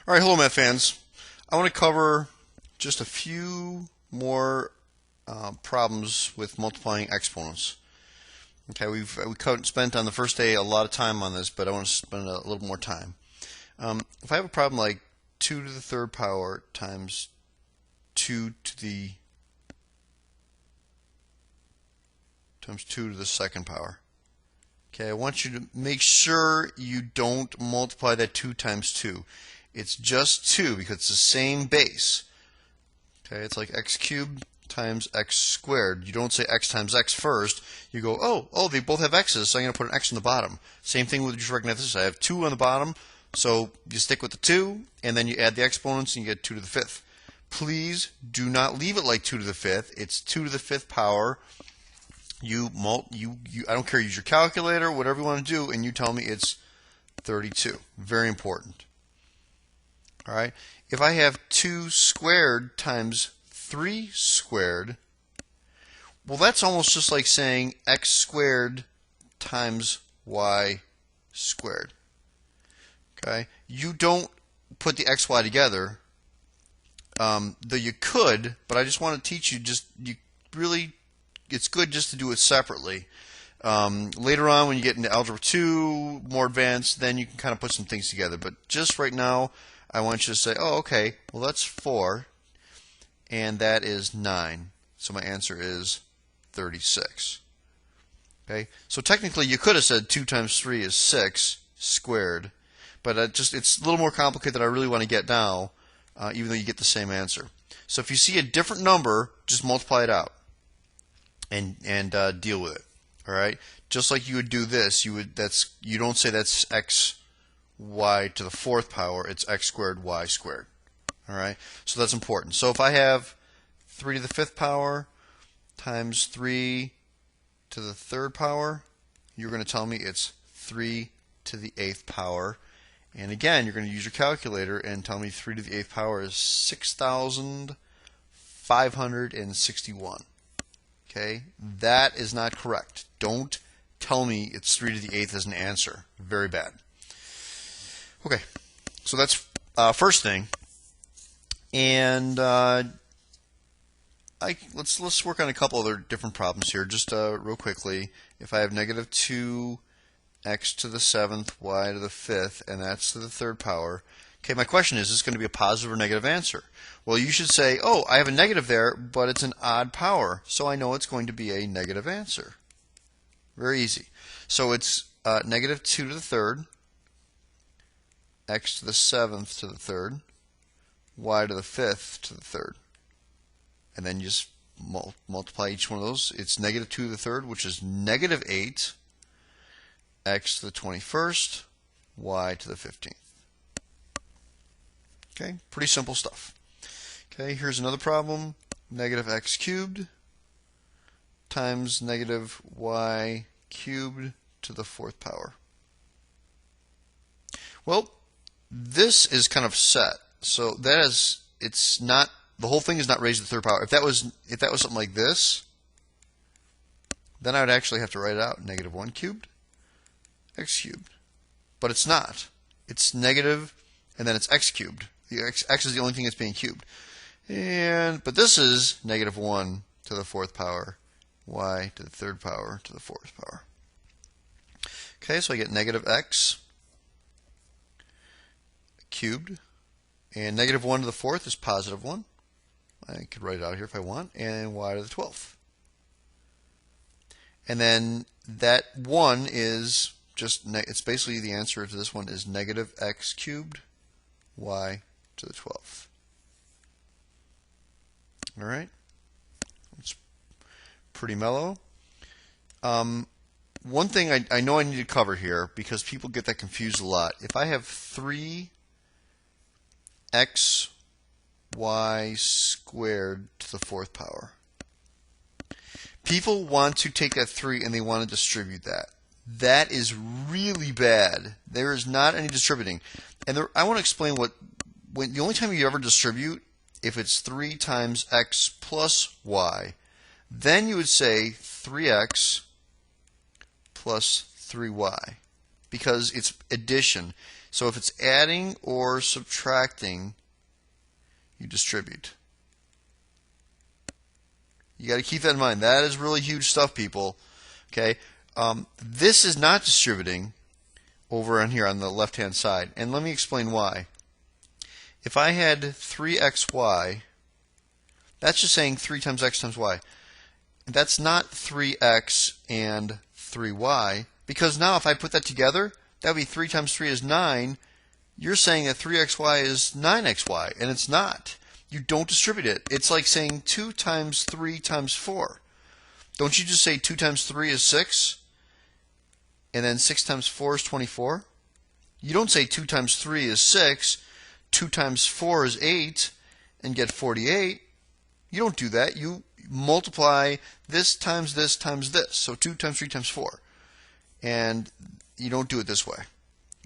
All right, hello, Math fans. I want to cover just a few more problems with multiplying exponents. Okay, we spent on the first day a lot of time on this, but I want to spend a little more time. If I have a problem like 2 to the third power times 2 to the second power. Okay, I want you to make sure you don't multiply that 2 times 2. It's just 2 because it's the same base. Okay, it's like x cubed times x squared. You don't say x times x first. You go, oh, they both have x's, so I'm going to put an x in the bottom. Same thing with just recognize this. I have 2 on the bottom, so you stick with the 2, and then you add the exponents, and you get 2 to the 5th. Please do not leave it like 2 to the 5th. It's 2 to the 5th power. I don't care, use your calculator, whatever you want to do, and you tell me it's 32. Very important. All right. If I have 2 squared times 3 squared, well, that's almost just like saying x squared times y squared. Okay. You don't put the x, y together. Though you could, but I just want to teach you. It's good just to do it separately. Later on, when you get into Algebra 2, more advanced, then you can kind of put some things together. But just right now, I want you to say, oh, okay, well, that's 4, and that is 9. So my answer is 36. Okay, so technically, you could have said 2 times 3 is 6 squared, but it's a little more complicated than I really want to get now, even though you get the same answer. So if you see a different number, just multiply it out and deal with it. All right, just like you would do this, you don't say that's x y to the 4th power, it's x squared y squared. All right, so that's important. So if I have 3 to the 5th power times 3 to the 3rd power, you're going to tell me it's 3 to the 8th power. And again, you're going to use your calculator and tell me 3 to the 8th power is 6,561. Okay, that is not correct. Don't tell me it's 3 to the 8th as an answer. Very bad. Okay, so that's first thing. And let's work on a couple other different problems here, just real quickly. If I have negative 2 x to the 7th, y to the 5th, and that's to the 3rd power. Okay, my question is this going to be a positive or negative answer? Well, you should say, oh, I have a negative there, but it's an odd power, so I know it's going to be a negative answer. Very easy. So it's negative 2 to the 3rd, x to the 7th to the 3rd, y to the 5th to the 3rd. And then you just multiply each one of those. It's negative 2 to the 3rd, which is negative 8, x to the 21st, y to the 15th. Okay, pretty simple stuff. Okay, here's another problem. Negative x cubed times negative y cubed to the 4th power. Well, this is kind of set. So it's not, the whole thing is not raised to the 3rd power. If that was something like this, then I would actually have to write it out. Negative 1 cubed, x cubed. But it's not. It's negative, and then it's x cubed. The x is the only thing that's being cubed. But this is negative 1 to the 4th power, y to the 3rd power to the 4th power. Okay, so I get negative x cubed, and negative 1 to the 4th is positive 1. I could write it out here if I want, and y to the 12th. And then that 1 is just, it's basically the answer to this one is negative x cubed, y to the 12th. All right, it's pretty mellow. One thing I know I need to cover here, because people get that confused a lot. If I have 3 x y squared to the 4th power, people want to take that 3 and they want to distribute that. That is really bad. There is not any distributing. And I want to explain the only time you ever distribute, if it's 3 times x plus y, then you would say 3x plus 3y, because it's addition. So if it's adding or subtracting, you distribute. You got to keep that in mind. That is really huge stuff, people. Okay, this is not distributing over on here on the left-hand side, and let me explain why. If I had 3xy, that's just saying 3 times x times y. That's not 3x and 3y, because now if I put that together, that would be 3 times 3 is 9. You're saying that 3xy is 9xy, and it's not. You don't distribute it. It's like saying 2 times 3 times 4. Don't you just say 2 times 3 is 6, and then 6 times 4 is 24? You don't say 2 times 3 is 6, 2 times 4 is 8, and get 48. You don't do that. You multiply this times this times this. So 2 times 3 times 4. And you don't do it this way.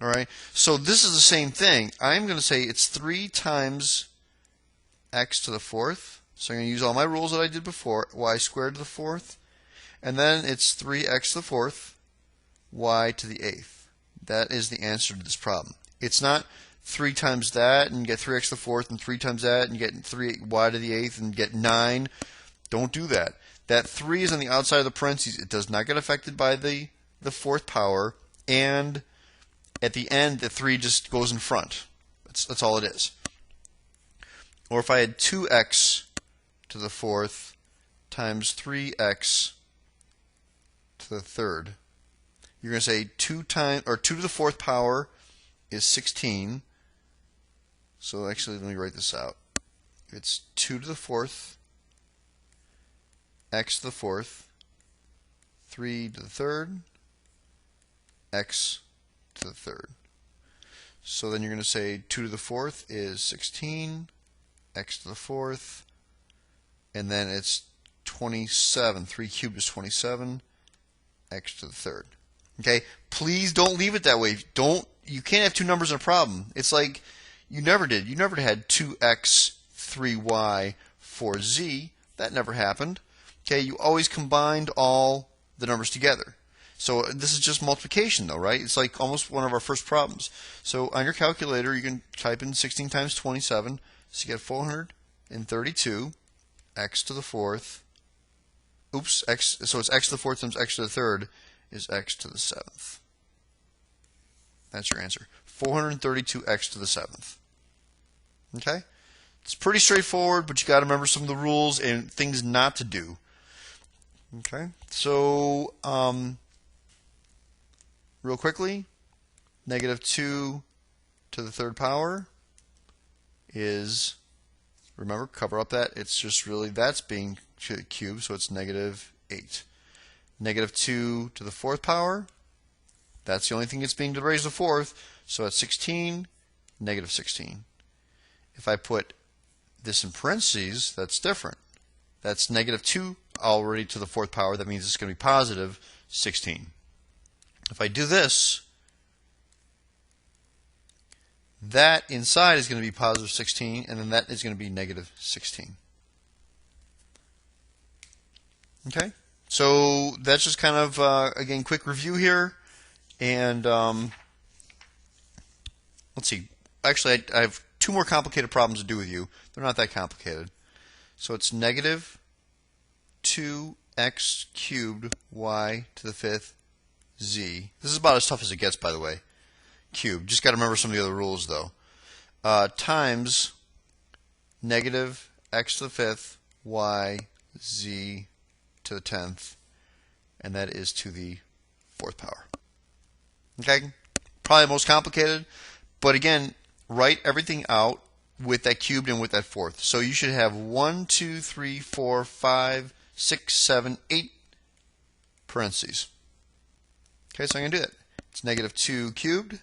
All right? So this is the same thing. I'm going to say it's 3 times x to the 4th. So I'm going to use all my rules that I did before. Y squared to the 4th. And then it's 3x to the 4th, y to the 8th. That is the answer to this problem. It's not 3 times that and get 3x to the 4th, and 3 times that and get 3y to the 8th and get 9. Don't do that. That 3 is on the outside of the parentheses. It does not get affected by the 4th power, and at the end the 3 just goes in front. That's all it is. Or if I had 2x to the 4th times 3x to the 3rd, you're going to say 2 to the 4th power is 16. So actually, let me write this out. It's 2 to the 4th, x to the 4th, 3 to the 3rd, x to the 3rd. So then you're going to say 2 to the 4th is 16, x to the 4th, and then it's 27. 3 cubed is 27, x to the 3rd. Okay? Please don't leave it that way. You can't have two numbers in a problem. It's like you never did. You never had 2x, 3y, 4z. That never happened. Okay? You always combined all the numbers together. So this is just multiplication, though, right? It's like almost one of our first problems. So on your calculator, you can type in 16 times 27. So you get 432 x to the 4th. Oops, x. So it's x to the 4th times x to the 3rd is x to the 7th. That's your answer. 432x to the 7th. Okay? It's pretty straightforward, but you got to remember some of the rules and things not to do. Okay? So, real quickly, negative 2 to the 3rd power is, remember, cover up that. It's just really, that's being cubed, so it's negative 8. Negative 2 to the 4th power, that's the only thing that's being raised to the 4th, so that's 16, negative 16. If I put this in parentheses, that's different. That's negative 2 already to the 4th power. That means it's going to be positive 16. If I do this, that inside is going to be positive 16, and then that is going to be negative 16. Okay? So that's just kind of, again, quick review here. And let's see. Actually, I have two more complicated problems to do with you. They're not that complicated. So it's negative 2x cubed y to the 5th z. This is about as tough as it gets, by the way. Cubed. Just got to remember some of the other rules, though. Times negative x to the 5th y z to the 10th, and that is to the 4th power. Okay? Probably the most complicated, but again, write everything out with that cubed and with that 4th. So you should have 1, 2, 3, 4, 5, 6, 7, 8 parentheses. Okay, so I'm going to do that. It's negative 2 cubed,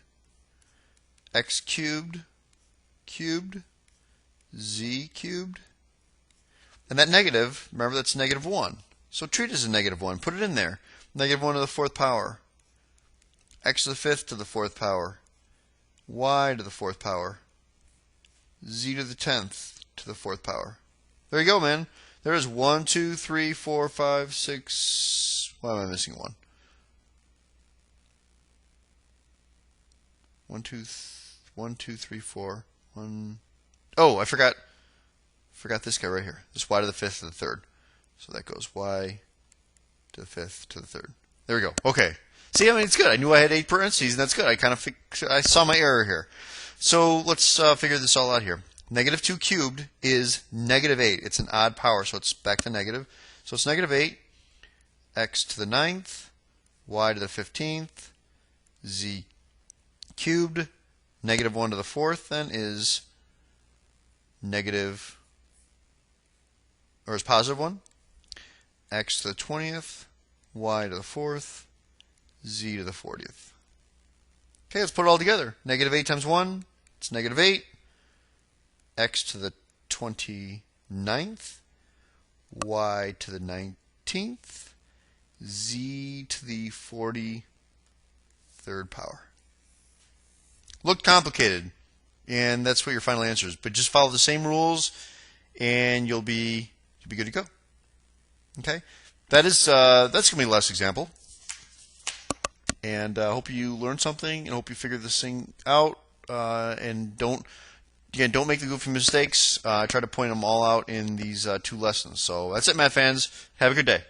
x cubed, cubed, z cubed, and that negative, remember that's negative 1. So treat it as a negative 1. Put it in there. Negative 1 to the 4th power. X to the 5th to the 4th power. Y to the 4th power. Z to the 10th to the 4th power. There you go, man. There is 1, 2, 3, 4, 5, 6. Why am I missing one? 1, 2, 3. 1, 2, 3, 4, 1. Oh, I forgot this guy right here. This y to the 5th to the 3rd. So that goes y to the 5th to the 3rd. There we go. Okay. See, I mean, it's good. I knew I had 8 parentheses, and that's good. I saw my error here. So let's figure this all out here. Negative 2 cubed is negative 8. It's an odd power, so it's back to negative. So it's negative 8, x to the 9th, y to the 15th, z cubed. Negative 1 to the 4th then is negative, or is positive 1, x to the 20th, y to the 4th, z to the 40th. Okay, let's put it all together. Negative 8 times 1, it's negative 8. X to the 29th, y to the 19th, z to the 43rd power. Looked complicated, and that's what your final answer is. But just follow the same rules, and you'll be good to go. Okay, that's going to be the last example. And I hope you learned something, and hope you figured this thing out. And don't make the goofy mistakes. I try to point them all out in these 2 lessons. So that's it, math fans. Have a good day.